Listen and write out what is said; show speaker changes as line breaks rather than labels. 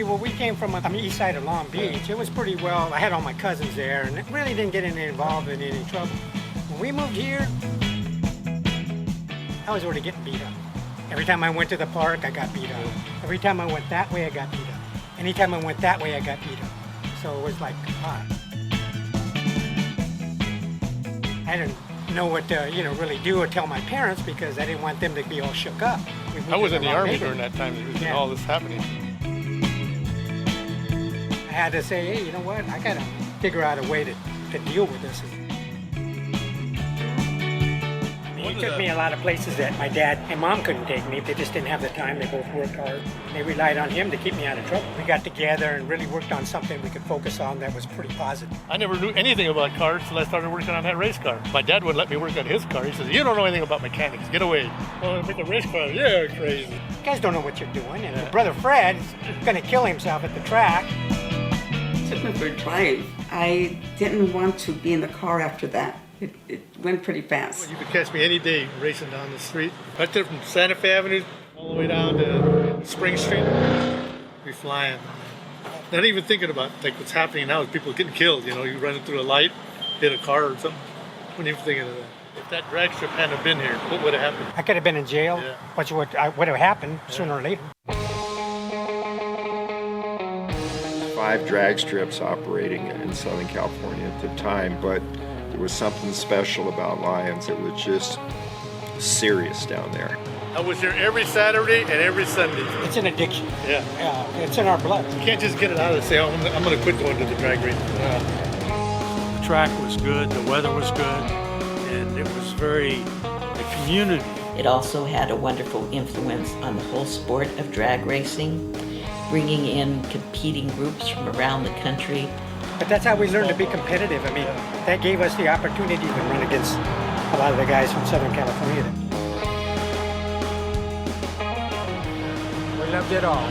well, we came from the east side of Long Beach. It was pretty well, I had all my cousins there and really didn't get involved in any trouble. When we moved here, I was already getting beat up. Every time I went to the park, I got beat up. Every time I went that way, I got beat up. Anytime I went that way, I got beat up. So it was like, ah. I didn't know what to, really do or tell my parents because I didn't want them to be all shook up.
I was in the Army during that time. There was all this happening.
I had to say, hey, you know what? I got to figure out a way to deal with this. He took me a lot of places that my dad and mom couldn't take me. They just didn't have the time. They both worked hard. They relied on him to keep me out of trouble. We got together and really worked on something we could focus on that was pretty positive.
I never knew anything about cars until I started working on that race car. My dad wouldn't let me work on his car. He says, you don't know anything about mechanics. Get away. Oh, make a race car. Yeah, crazy.
You guys don't know what you're doing. And your brother Fred is going to kill himself at the track.
Took me for a drive. I didn't want to be in the car after that. It went pretty fast.
You could catch me any day racing down the street. Right there from Santa Fe Avenue all the way down to Spring Street. Be flying. Not even thinking about what's happening now is people getting killed. You running through a light, hit a car or something. Wasn't even thinking of that. If that drag strip hadn't have been here, what would have happened?
I could have been in jail, which would have happened sooner or later.
5 drag strips operating in Southern California at the time, but there was something special about Lions. It was just serious down there.
I was here every Saturday and every Sunday.
It's an addiction.
Yeah.
It's in our blood.
You can't just get it out and say, oh, I'm going to quit going to the drag race.
The track was good, the weather was good, and it was the community.
It also had a wonderful influence on the whole sport of drag racing, bringing in competing groups from around the country.
But that's how we learned to be competitive. I mean, that gave us the opportunity to run against a lot of the guys from Southern California. We loved it all.